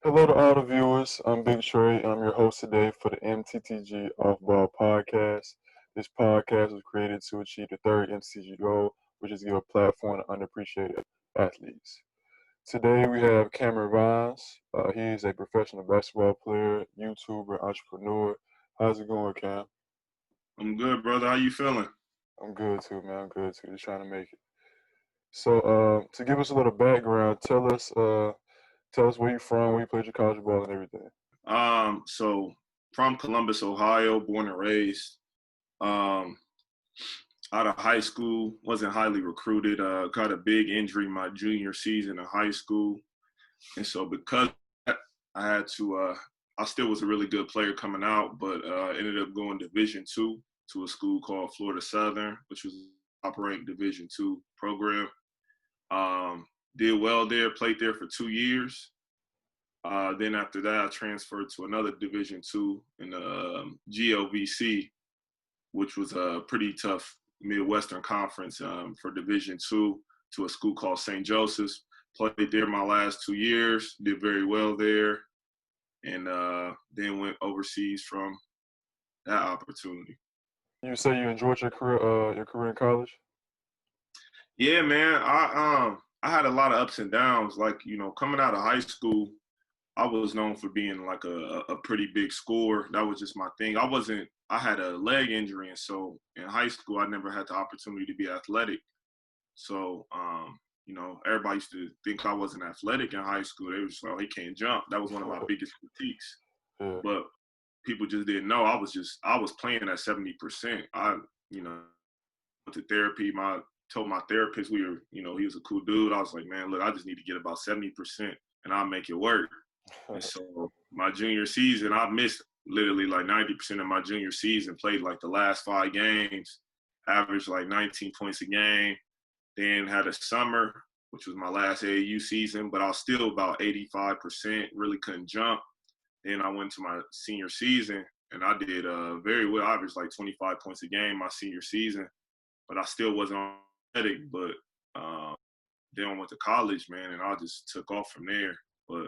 Hello to all the viewers. I'm Big Trey. I'm your host today for the MTTG Off Ball podcast. This podcast was created to achieve the third MTTG goal, which is to give a platform to underappreciated athletes. Today we have Cameron Vines. He is a professional basketball player, YouTuber, entrepreneur. How's it going, Cam? I'm good, brother. How you feeling? I'm good too, man. I'm good too. Just trying to make it. So, to give us a little background, tell us where you're from, where you played your college ball, and everything. So from Columbus, Ohio, born and raised. Um, Out of high school, wasn't highly recruited. Got a big injury my junior season of high school, and so because of that, I had to. I still was a really good player coming out, but ended up going Division II to a school called Florida Southern, which was a top-ranked Division II program. Did well there, played there for 2 years. Then after that, I transferred to another Division II in the GOVC, which was a pretty tough Midwestern conference for Division II, to a school called St. Joseph's. Played there my last 2 years, did very well there, and then went overseas from that opportunity. You say you enjoyed your career in college? Yeah, man. I had a lot of ups and downs. Like, coming out of high school, I was known for being like a pretty big scorer. That was just my thing. I had a leg injury, and so in high school, I never had the opportunity to be athletic. So, everybody used to think I wasn't athletic in high school. They were just like, oh, he can't jump. That was one of my biggest critiques. Yeah. But people just didn't know. I was playing at 70%. Went to therapy. Told my therapist he was a cool dude. I was like, man, look, I just need to get about 70% and I'll make it work. And so my junior season, I missed literally like 90% of my junior season, played like the last 5 games, averaged like 19 points a game, then had a summer, which was my last AAU season, but I was still about 85%, really couldn't jump. Then I went to my senior season, and I did very well. I averaged like 25 points a game my senior season, but I still wasn't athletic. But then I went to college, man, and I just took off from there. But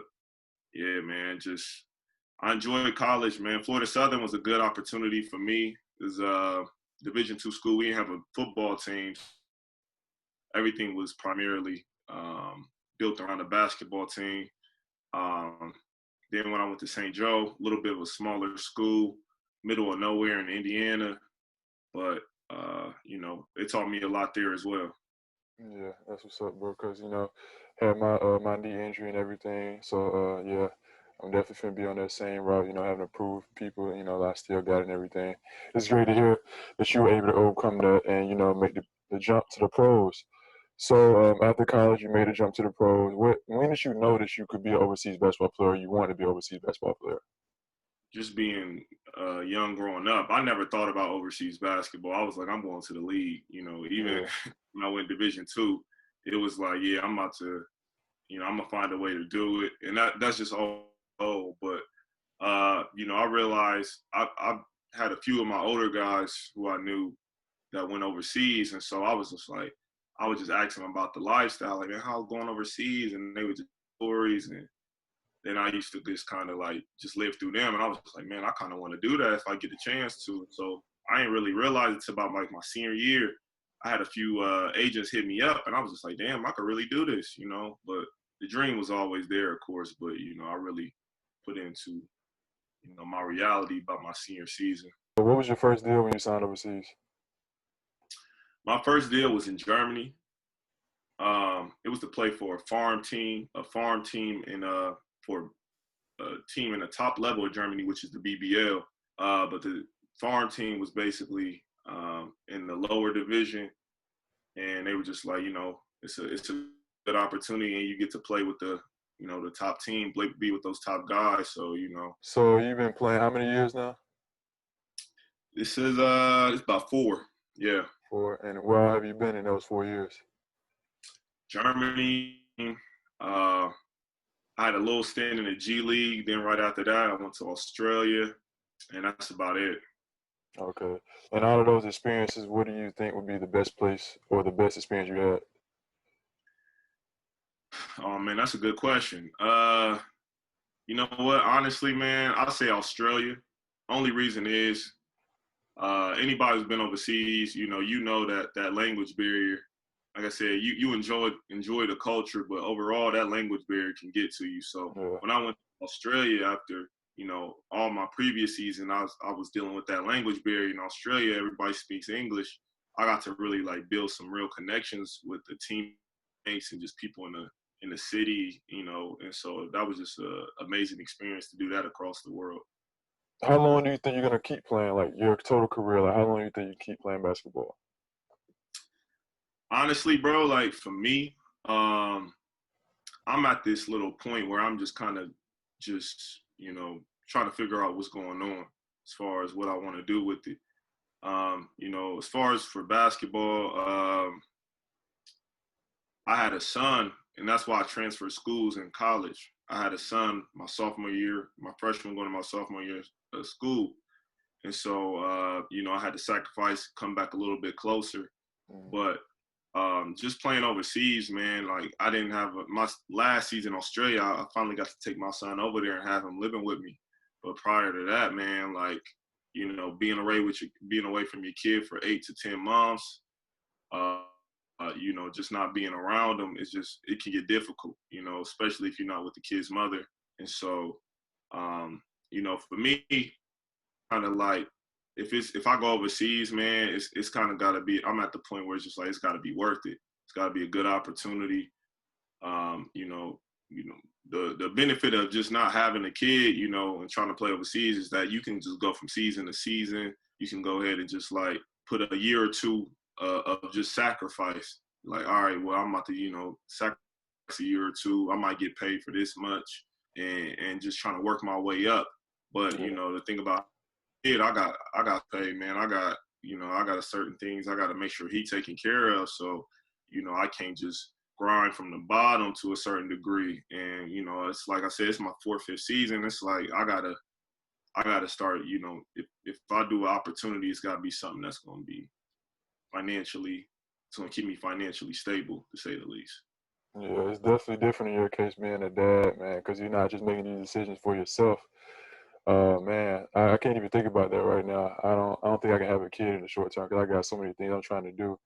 yeah, man, I enjoyed college, man. Florida Southern was a good opportunity for me. It was a Division II school. We didn't have a football team. Everything was primarily built around a basketball team. Then when I went to St. Joe, a little bit of a smaller school, middle of nowhere in Indiana. But, it taught me a lot there as well. Yeah, that's what's up, bro. Cause had my knee injury and everything. So yeah, I'm definitely gonna be on that same route. Having to prove people, that I still got it and everything. It's great to hear that you were able to overcome that and make the jump to the pros. So after college, you made a jump to the pros. When did you know that you could be an overseas basketball player? Or you wanted to be an overseas basketball player? Just being young growing up, I never thought about overseas basketball. I was like, I'm going to the league. Even when I went Division II, it was like, yeah, I'm about to, I'm gonna find a way to do it, and that's just all. But I realized I had a few of my older guys who I knew that went overseas, and so I was just like, I would just ask them about the lifestyle, like, man, how's going overseas, and they would just stories, and then I used to just kind of like just live through them, and I was just like, man, I kind of want to do that if I get a chance to. So I didn't really realize it until about like my senior year. I had a few agents hit me up, and I was just like, damn, I could really do this, But the dream was always there, of course, but I really put into my reality by my senior season. So what was your first deal when you signed overseas? My first deal was in Germany. It was to play for a farm team in for a team in the top level of Germany, which is the BBL. But the farm team was basically in the lower division, and they were just like, it's a good opportunity, and you get to play with the top team, be with those top guys. So So you've been playing how many years now? this is it's about 4. Yeah. 4. And where have you been in those 4 years? Germany. I had a little stint in the G League. Then right after that, I went to Australia, and that's about it. Okay. And out of those experiences, what do you think would be the best place or the best experience you had? Oh man, that's a good question. You know what? Honestly, man, I'll say Australia. Only reason is anybody who's been overseas, you know that language barrier. Like I said, you enjoy the culture, but overall that language barrier can get to you. So Yeah. when I went to Australia after all my previous season, I was dealing with that language barrier in Australia. Everybody speaks English. I got to really like build some real connections with the teammates and just people in the city, and so that was just an amazing experience to do that across the world. How long do you think you're gonna keep playing? Like your total career, like how long do you think you keep playing basketball? Honestly, bro, like for me, um, I'm at this little point where I'm just kind of just, trying to figure out what's going on as far as what I want to do with it. As far as for basketball, I had a son, and that's why I transferred schools in college. I had a son my sophomore year, my freshman going to my sophomore year of school. And so, I had to sacrifice, come back a little bit closer. Mm. But just playing overseas, man, like I didn't have my last season in Australia. I finally got to take my son over there and have him living with me. But prior to that, man, like being away from your kid for 8 to 10 months, uh, just not being around them it can get difficult, especially if you're not with the kid's mother. And so, for me, kind of like if I go overseas, man, it's kind of got to be. I'm at the point where it's just like it's got to be worth it. It's got to be a good opportunity. Um, you know, the benefit of just not having a kid, and trying to play overseas is that you can just go from season to season. You can go ahead and just like put a year or two of just sacrifice. Like, all right, well, I'm about to, sacrifice a year or two. I might get paid for this much, and just trying to work my way up. But Yeah. the thing about it, I got paid, man. I got certain things I got to make sure he taken care of. So, I can't just grind from the bottom to a certain degree. And it's like I said, it's my fourth, fifth season. It's like I gotta start. If I do an opportunity, it's gotta be something that's gonna be financially. It's gonna keep me financially stable, to say the least. Yeah, it's definitely different in your case being a dad, man, because you're not just making these decisions for yourself. Man, I can't even think about that right now. I don't think I can have a kid in the short term because I got so many things I'm trying to do.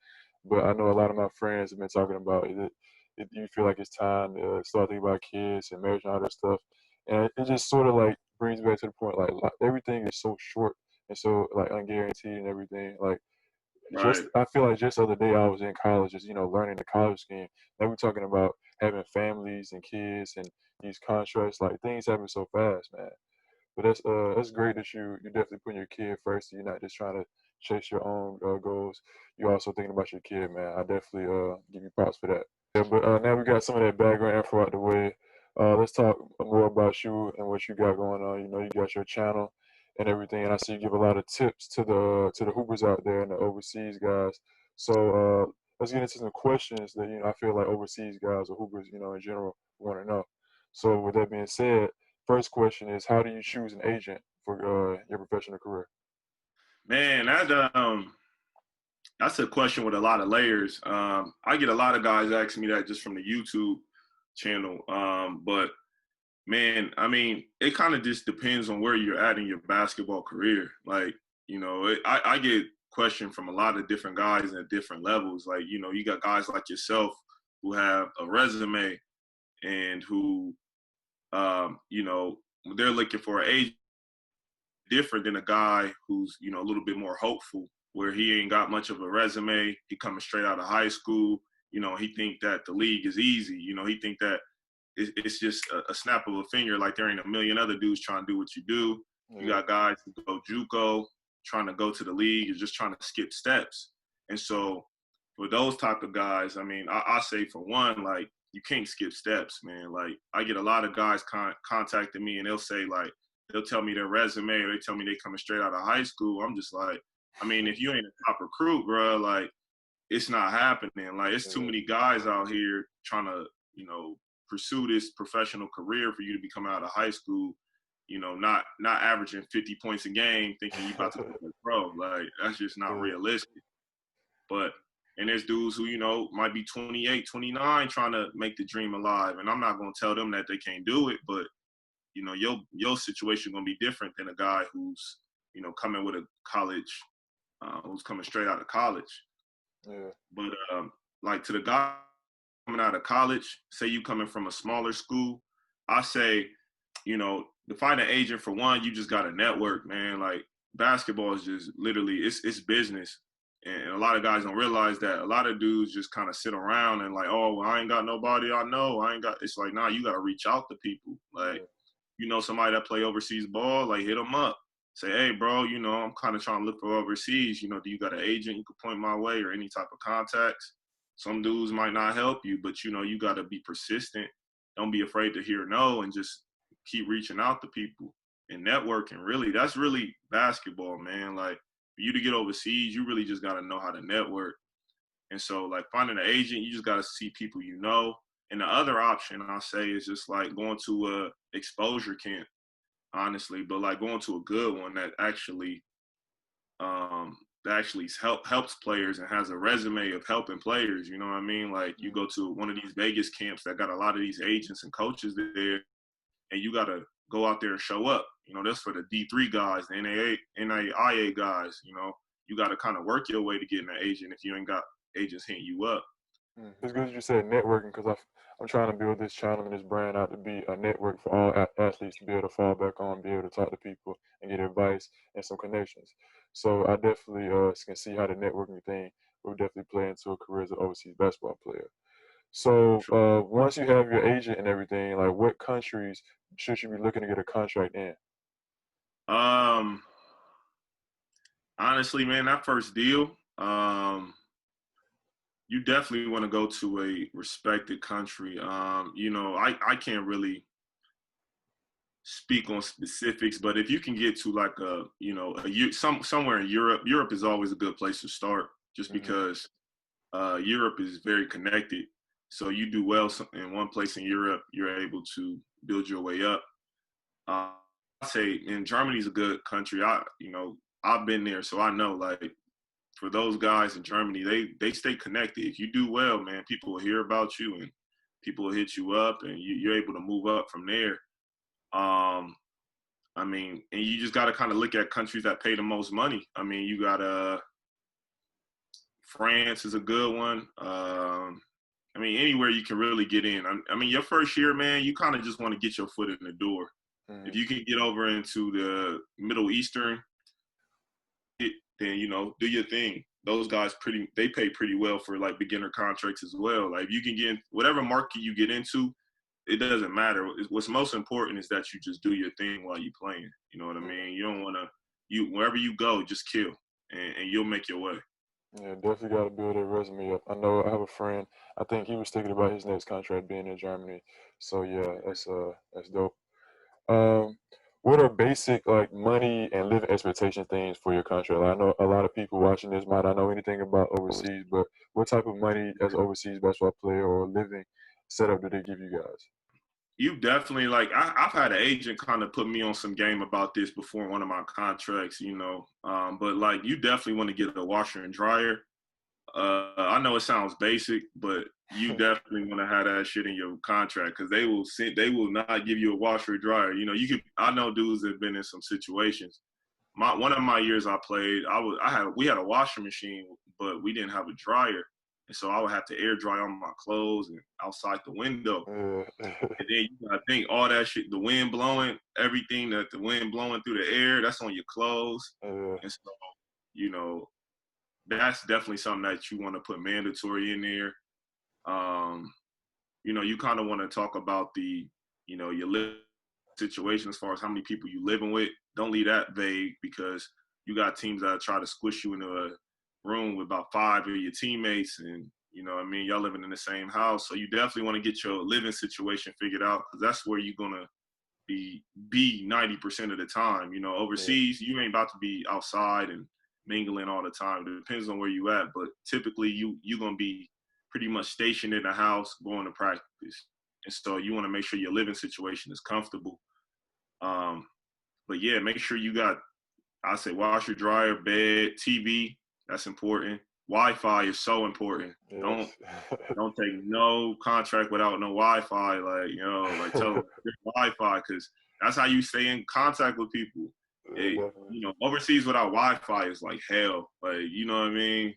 But I know a lot of my friends have been talking about it you feel like it's time to start thinking about kids and marriage and all that stuff. And it just sort of like brings me back to the point like everything is so short and so like unguaranteed and everything. Like just Right, I feel like just the other day I was in college, just learning the college scheme. Now we're talking about having families and kids and these contracts. Like things happen so fast, man. But that's great that you're definitely putting your kid first. You're not just trying to chase your own goals. You're also thinking about your kid, man. I definitely give you props for that. Yeah, but now we got some of that background info out the way. Let's talk more about you and what you got going on. You got your channel and everything, and I see you give a lot of tips to the hoopers out there and the overseas guys. So let's get into some questions that I feel like overseas guys or hoopers, in general, want to know. So with that being said, first question is, how do you choose an agent for your professional career? man. That's a question with a lot of layers. I get a lot of guys asking me that just from the YouTube channel. But man, I mean, it kind of just depends on where you're at in your basketball career. Like, I get questioned from a lot of different guys at different levels. Like, you got guys like yourself who have a resume and who, they're looking for an agent different than a guy who's a little bit more hopeful, where he ain't got much of a resume. He coming straight out of high school. He think that the league is easy. He think that it's just a snap of a finger. Like there ain't a million other dudes trying to do what you do. You Yeah, got guys who go JUCO, trying to go to the league, you're just trying to skip steps. And so for those type of guys, I mean, I say for one, like you can't skip steps, man. Like I get a lot of guys contacting me and they'll say like, they'll tell me their resume or they tell me they coming straight out of high school. I'm just like, I mean, if you ain't a top recruit, bro, like it's not happening. Like it's too yeah, many guys out here trying to, pursue this professional career for you to become out of high school, not averaging 50 points a game, thinking you about to go pro. Like that's just not yeah, realistic. But and there's dudes who, might be 28, 29 trying to make the dream alive. And I'm not going to tell them that they can't do it, but you know, your situation gonna be different than a guy who's, you know, coming with a college, who's coming straight out of college. Yeah. But like to the guy coming out of college, say you coming from a smaller school, I say, you know, to find an agent, for one, you just got to network, man. Like basketball is just literally it's business, and a lot of guys don't realize that. A lot of dudes just kind of sit around and like, oh, well, I ain't got nobody I know. I ain't got. It's like, nah, you got to reach out to people. Like, Yeah. you know, somebody that play overseas ball, like hit them up. Say, hey, bro, you know, I'm kind of trying to look for overseas. You know, do you got an agent you could point my way or any type of contacts? Some dudes might not help you, but you know, you got to be persistent. Don't be afraid to hear no, and just keep reaching out to people and networking. Really, that's really basketball, man. Like for you to get overseas, you really just got to know how to network. And so, like finding an agent, you just got to see people you know. And the other option I say is just like going to a exposure camp, honestly, but like going to a good one that actually helps players and has a resume of helping players. You know what I mean? Like you go to one of these Vegas camps that got a lot of these agents and coaches there, and you got to go out there and show up. You know, that's for the D3 guys, the NAIA guys. You know, you got to kind of work your way to getting an agent if you ain't got agents hitting you up. It's good you said networking because I'm trying to build this channel and this brand out to be a network for all athletes to be able to fall back on, be able to talk to people and get advice and some connections. So I definitely can see how the networking thing will definitely play into a career as an overseas basketball player. So once you have your agent and everything, like what countries should you be looking to get a contract in? Um, honestly, man, that first deal, you definitely want to go to a respected country. You know, I can't really speak on specifics, but if you can get to like a, you know, somewhere in Europe, Europe is always a good place to start, just Mm-hmm. because Europe is very connected. So you do well in one place in Europe, you're able to build your way up. Uh, I say in Germany's a good country. You know, I've been there, so I know like for those guys in Germany, they stay connected. If you do well, man, people will hear about you and people will hit you up, and you're able to move up from there. Um, I mean, and you just got to kind of look at countries that pay the most money. I mean, you got France is a good one. I mean, anywhere you can really get in. I mean, your first year, man, you kind of just want to get your foot in the door. If Mm-hmm. you can get over into the Middle Eastern, then you know, do your thing. Those guys they pay pretty well for like beginner contracts as well. Like if you can get in, whatever market you get into, it doesn't matter. What's most important is that you just do your thing while you're playing. You know what I mean? You don't want to, wherever you go, just kill, and you'll make your way. Yeah, definitely got to build that resume up. I know I have a friend. I think he was thinking about his next contract being in Germany. So yeah, that's dope. Um, what are basic like money and living expectation things for your contract? Like, I know a lot of people watching this might not know anything about overseas, but what type of money as an overseas basketball player or living setup do they give you guys? You definitely like I've had an agent kind of put me on some game about this before one of my contracts, you know. But like you definitely want to get a washer and dryer. I know it sounds basic, but you definitely want to have that shit in your contract because they will not give you a washer or dryer. You know, I know dudes that have been in some situations. One of my years I played, we had a washing machine, but we didn't have a dryer, and so I would have to air dry all my clothes and outside the window. Yeah. And then you gotta think all that shit, the wind blowing, everything that the wind blowing through the air, that's on your clothes. Yeah. And so, you know, that's definitely something that you want to put mandatory in there. Um, you know, you kind of want to talk about your living situation as far as how many people you living with. Don't leave that vague because you got teams that try to squish you into a room with about 5 of your teammates and you know what I mean, y'all living in the same house. So you definitely want to get your living situation figured out because that's where you're gonna be 90% of the time. You know, Yeah. overseas, you ain't about to be outside and mingling all the time. It depends on where you at, but typically you're gonna be pretty much stationed in the house going to practice. And so you want to make sure your living situation is comfortable. Um, but yeah, make sure you got, I say, washer, dryer, bed, TV. That's important. Wi-Fi is so important. Don't Yes. don't take no contract without no Wi-Fi. Like, you know, like tell them Wi-Fi because That's how you stay in contact with people. Yeah, definitely. Overseas without Wi-Fi is like hell. Like, you know what I mean?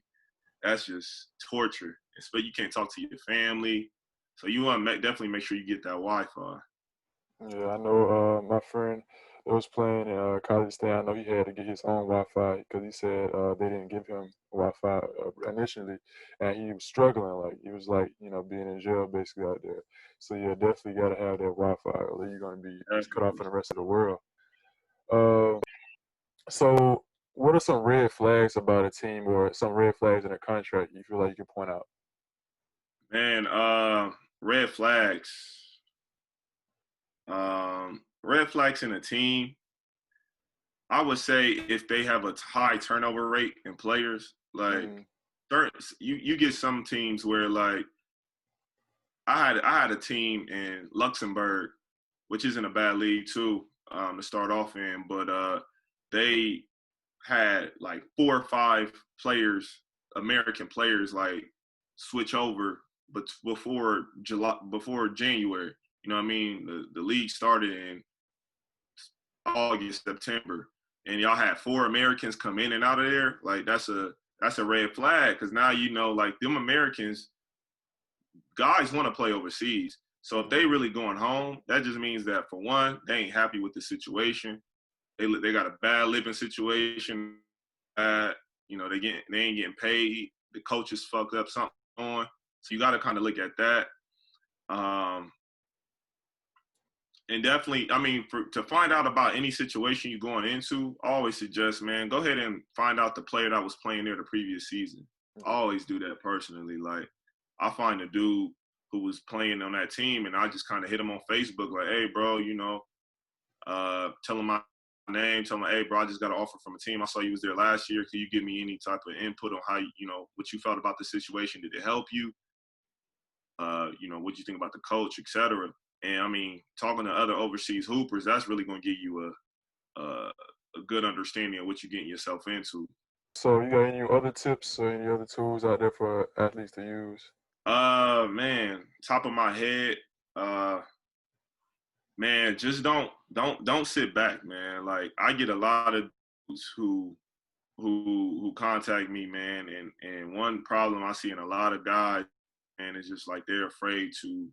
That's just torture. But you can't talk to your family. So you want to definitely make sure you get that Wi-Fi. Yeah, I know. My friend that was playing in College Station, I know he had to get his own Wi-Fi because he said they didn't give him Wi-Fi initially, and he was struggling. Like he was like, being in jail basically out there. So yeah, definitely got to have that Wi-Fi, or you're gonna be just cut off Definitely. from the rest of the world. Uh, so what are some red flags about a team, or some red flags in a contract you feel like you can point out? Man, red flags. Red flags in a team. I would say if they have a high turnover rate in players, like Mm-hmm. you get some teams where like I had a team in Luxembourg, which isn't a bad league too, to start off in, but they had like 4 or 5 players, American players, like switch over, but before January. You know what I mean? The league started in August, September, and y'all had 4 Americans come in and out of there. Like that's a red flag because now like them Americans guys want to play overseas. So if they really going home, that just means that for one, they ain't happy with the situation. They got a bad living situation. They ain't getting paid. The coaches fucked up something on. So you got to kind of look at that. Um, and definitely, I mean, to find out about any situation you're going into, I always suggest, man, go ahead and find out the player that was playing there the previous season. I always do that personally. Like, I find a dude who was playing on that team, and I just kind of hit him on Facebook, like, hey, bro, tell him my name, tell him, hey, bro, I just got an offer from a team. I saw you was there last year. Can you give me any type of input on how, what you felt about the situation? Did it help you? What you think about the coach, etc. And I mean, talking to other overseas hoopers, that's really going to give you a good understanding of what you're getting yourself into. So you got any other tips or any other tools out there for athletes to use? Man, top of my head, uh, man, just don't sit back, man. Like I get a lot of dudes who contact me, man, and one problem I see in a lot of guys, man, is just like they're afraid to,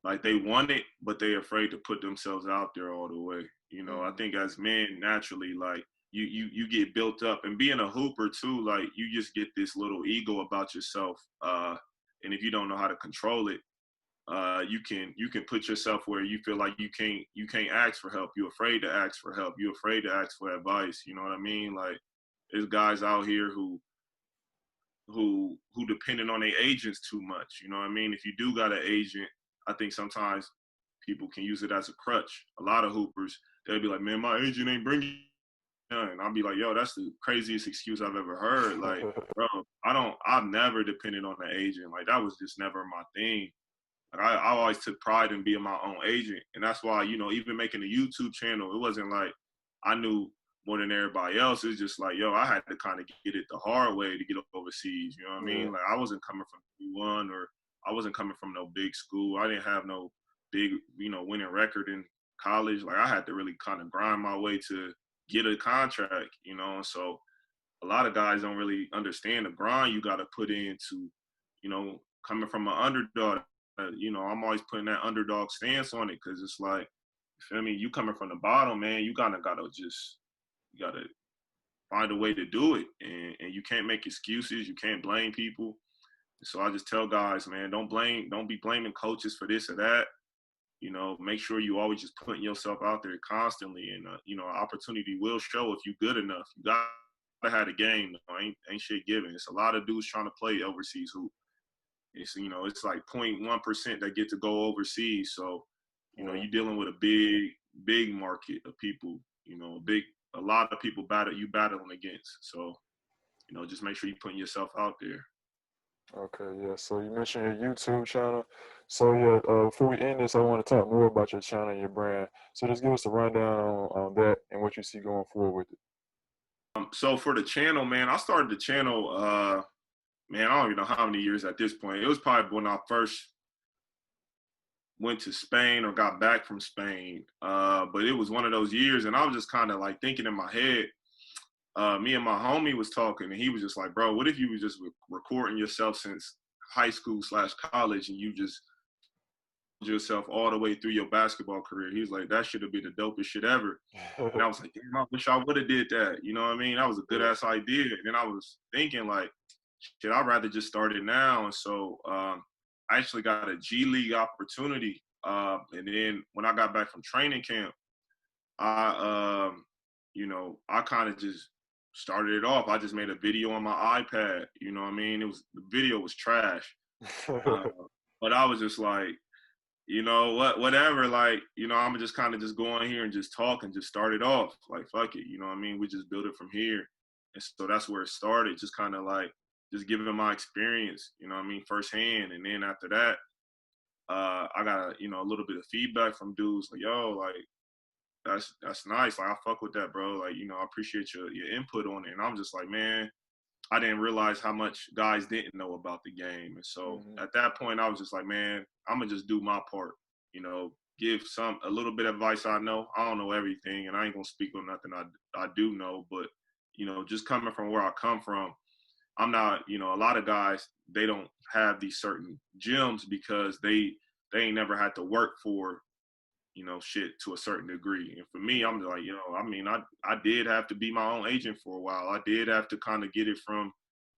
like they want it, but they're afraid to put themselves out there all the way. I Mm-hmm. think as men, naturally, like you get built up, and being a hooper too, like you just get this little ego about yourself, and if you don't know how to control it, you can put yourself where you feel like you can't ask for help. You're afraid to ask for help. You're afraid to ask for advice. You know what I mean? Like there's guys out here who depending on their agents too much. You know what I mean? If you do got an agent, I think sometimes people can use it as a crutch. A lot of hoopers, they'll be like, man, my agent ain't bringing none. And I'll be like, yo, that's the craziest excuse I've ever heard. Like, bro, I've never depended on an agent. Like that was just never my thing. Like I always took pride in being my own agent. And that's why, even making a YouTube channel, it wasn't like I knew more than everybody else. It's just like, yo, I had to kind of get it the hard way to get overseas. You know what I Yeah. mean? Like I wasn't coming from D1 or I wasn't coming from no big school. I didn't have no big, winning record in college. Like I had to really kind of grind my way to get a contract. And so a lot of guys don't really understand the grind you got to put into, coming from an underdog. I'm always putting that underdog stance on it because it's like, you feel me? You coming from the bottom, man. You gotta find a way to do it, and you can't make excuses. You can't blame people. So I just tell guys, man, don't be blaming coaches for this or that. Make sure you always just putting yourself out there constantly, and opportunity will show if you good enough. You gotta have the game. Ain't shit given. It's a lot of dudes trying to play overseas hoop. It's like 0.1% that get to go overseas. So, Yeah. you're dealing with a big market of people. A lot of people battling against. So, just make sure you're putting yourself out there. Okay, yeah. So you mentioned your YouTube channel. So yeah, before we end this, I want to talk more about your channel and your brand. So just give us a rundown on that and what you see going forward with it. So for the channel, man, I started the channel. Man, I don't even know how many years at this point. It was probably went to Spain or got back from Spain. But it was one of those years, and I was just kind of like thinking in my head. Me and my homie was talking, and he was just like, "Bro, what if you was just recording yourself since high school/college, and you just yourself all the way through your basketball career?" He was like, "That should have been the dopest shit ever." And I was like, "Damn, I wish I would have did that." You know what I mean? That was a good ass idea. And then I was thinking like, shit, I'd rather just start it now. And so I actually got a G League opportunity. And then when I got back from training camp, I kind of just started it off. I just made a video on my iPad. You know what I mean? The video was trash, uh, but I was just like, whatever. Like, I'm just kind of just go on here and just talk and just start it off. Like, fuck it. You know what I mean? We just build it from here. And so that's where it started. Just kind of like just giving them my experience. You know what I mean? Firsthand. And then after that, I got a little bit of feedback from dudes like, yo, like, that's nice. Like, I fuck with that, bro. Like, I appreciate your input on it. And I'm just like, man, I didn't realize how much guys didn't know about the game. And so at that point, I was just like, man, I'm gonna just do my part. Give a little bit of advice I know. I don't know everything, and I ain't gonna speak on nothing I do know. But just coming from where I come from, I'm not. A lot of guys, they don't have these certain gems because they ain't never had to work for shit to a certain degree. And for me, I'm like, I mean, I did have to be my own agent for a while. I did have to kind of get it from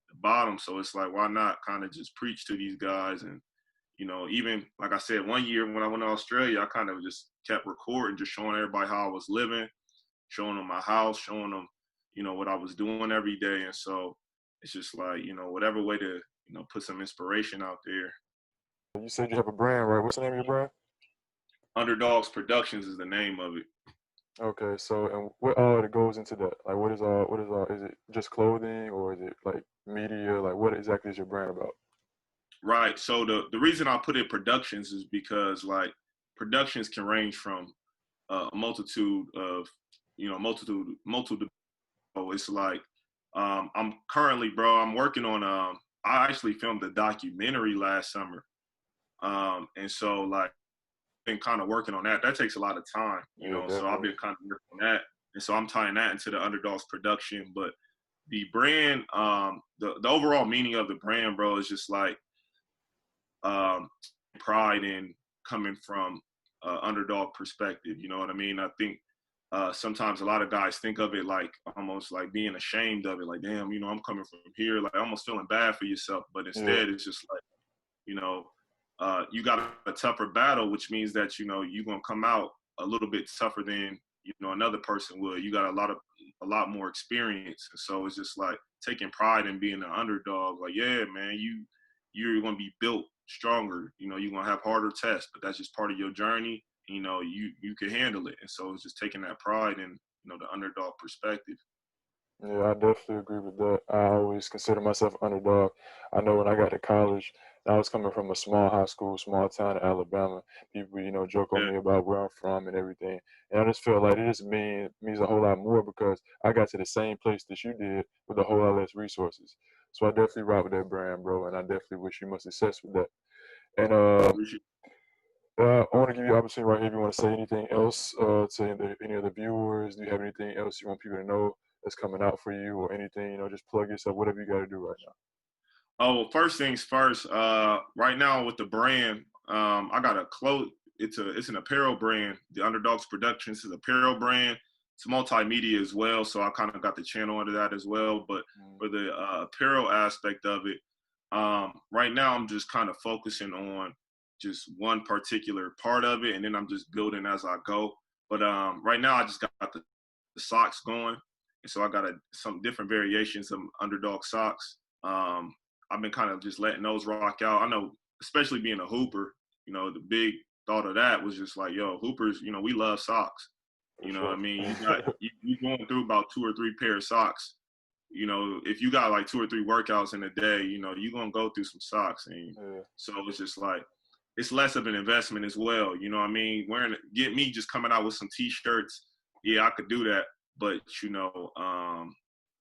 the bottom. So it's like, why not kind of just preach to these guys? And, even like I said, one year when I went to Australia, I kind of just kept recording, just showing everybody how I was living, showing them my house, showing them, what I was doing every day. And so it's just like, whatever way to, put some inspiration out there. You said you have a brand, right? What's the name of your brand? Underdawgzz Productions is the name of it. Okay, so and what all that goes into that? Like, what is all? Is it just clothing or is it like media? Like, what exactly is your brand about? Right. So the reason I put it productions is because like productions can range from a multitude of multitude. So it's like I'm currently, bro. I'm working on. I actually filmed a documentary last summer, and so like been kind of working on that. That takes a lot of time, Yeah, So I've definitely. been kind of working on that, and so I'm tying that into the Underdawgzz production. But the brand, the overall meaning of the brand, bro, is just like um, pride in coming from underdog perspective. You know what I mean? I think sometimes a lot of guys think of it like almost like being ashamed of it, like, damn, I'm coming from here, like almost feeling bad for yourself. But Yeah, instead, it's just like, you know, you got a tougher battle, which means that you're gonna come out a little bit tougher than another person would. You got a lot more experience, and so it's just like taking pride in being an underdog. Like, yeah, man, you're gonna be built stronger. You're gonna have harder tests, but that's just part of your journey. You can handle it, and so it's just taking that pride in the underdog perspective. yeah, I definitely agree with that. I always consider myself underdog. I know when I got to college, I was coming from a small high school, small town in Alabama. People, joke on Yeah, me about where I'm from and everything. And I just feel like it just means a whole lot more because I got to the same place that you did with a whole lot less resources. So I definitely rock with that brand, bro, and I definitely wish you much success with that. And appreciate. I want to give you the opportunity right here if you want to say anything else to any of the viewers. Do you have anything else you want people to know that's coming out for you or anything? Just plug yourself, whatever you got to do right now. Oh, well, first things first. Right now with the brand, I got a clothes. It's an apparel brand. The Underdawgzz Productions is an apparel brand. It's multimedia as well, so I kind of got the channel under that as well. But for the apparel aspect of it, right now I'm just kind of focusing on just one particular part of it, and then I'm just building as I go. But right now I just got the socks going, and so I got some different variations of Underdog socks. I've been kind of just letting those rock out. I know, especially being a hooper, the big thought of that was just like, yo, hoopers, we love socks. For You know what I sure. mean? You going through about 2 or 3 pair of socks. If you got like 2 or 3 workouts in a day, you're gonna go through some socks. And Yeah. so it's just like it's less of an investment as well. You know what I mean? Get me just coming out with some t-shirts, yeah, I could do that. But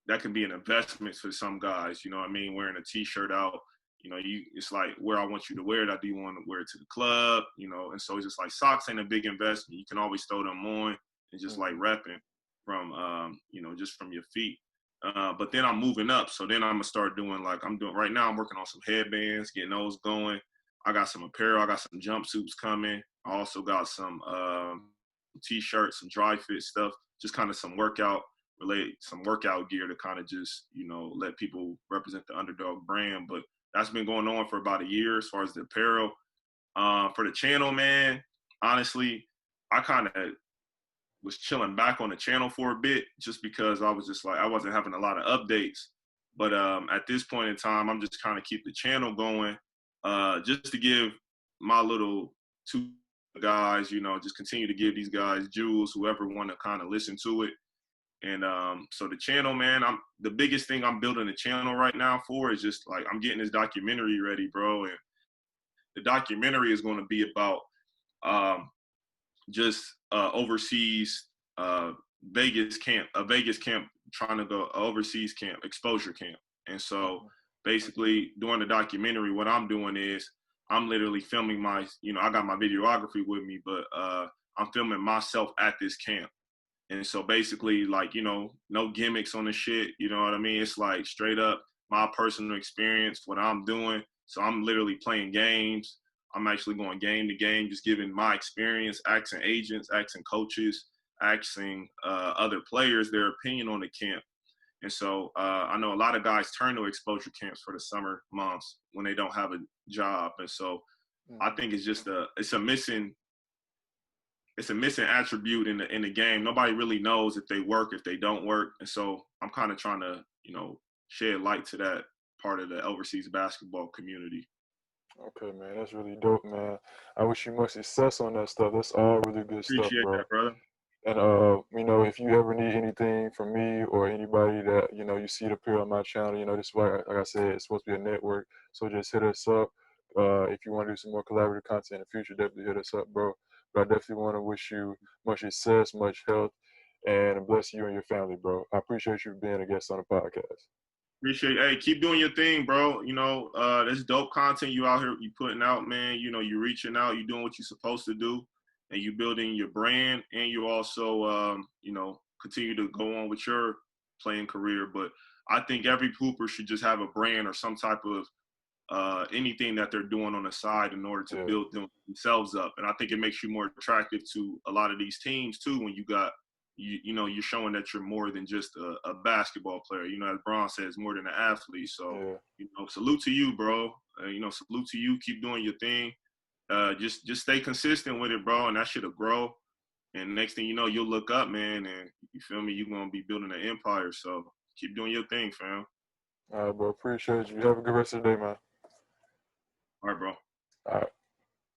that can be an investment for some guys, you know what I mean? Wearing a t-shirt out, it's like where I want you to wear it. Do you want to wear it to the club? And so it's just like socks ain't a big investment. You can always throw them on and just like repping from, just from your feet. But then I'm moving up. So then I'm gonna start doing right now. I'm working on some headbands, getting those going. I got some apparel. I got some jumpsuits coming. I also got some t-shirts, some dry fit stuff, just kind of some workout gear to kind of just, let people represent the Underdawgzz brand. But that's been going on for about a year as far as the apparel. For the channel, man, honestly, I kind of was chilling back on the channel for a bit just because I was just like, I wasn't having a lot of updates. But at this point in time, I'm just kind of keep the channel going just to give my little two guys, just continue to give these guys jewels, whoever want to kind of listen to it. And so the channel, man, the biggest thing I'm building the channel right now for is just like I'm getting this documentary ready, bro. And the documentary is going to be about just overseas Vegas camp, trying to go overseas camp, exposure camp. And so basically during the documentary, what I'm doing is I'm literally filming I got my videography with me, but I'm filming myself at this camp. And so basically, like, no gimmicks on the shit, you know what I mean? It's like straight up my personal experience, what I'm doing. So I'm literally playing games. I'm actually going game to game, just giving my experience, asking agents, asking coaches, asking other players their opinion on the camp. And so I know a lot of guys turn to exposure camps for the summer months when they don't have a job. And so I think it's just it's a missing attribute in the game. Nobody really knows if they work, if they don't work. And so I'm kind of trying to, shed light to that part of the overseas basketball community. Okay, man, that's really dope, man. I wish you much success on that stuff. That's all really good stuff, Appreciate bro. that, brother. And if you ever need anything from me or anybody that you see it appear on my channel, this is why, like I said, it's supposed to be a network. So just hit us up. If you want to do some more collaborative content in the future, definitely hit us up, bro. But I definitely want to wish you much success, much health, and bless you and your family, bro. I appreciate you being a guest on the podcast. Appreciate. Hey, keep doing your thing, bro. This dope content you out here, you putting out, man. You reaching out, you doing what you're supposed to do, and you building your brand, and you also, continue to go on with your playing career. But I think every hooper should just have a brand or some type of anything that they're doing on the side in order to build themselves up. And I think it makes you more attractive to a lot of these teams too when you got you're showing that you're more than just a basketball player. As Bron says, more than an athlete. So, salute to you, bro. Salute to you. Keep doing your thing. Just stay consistent with it, bro, and that shit'll grow. And next thing you know, you'll look up, man, and you feel me? You're gonna be building an empire. So keep doing your thing, fam. All right, bro. Appreciate you. Have a good rest of the day, man. All right, bro. All right.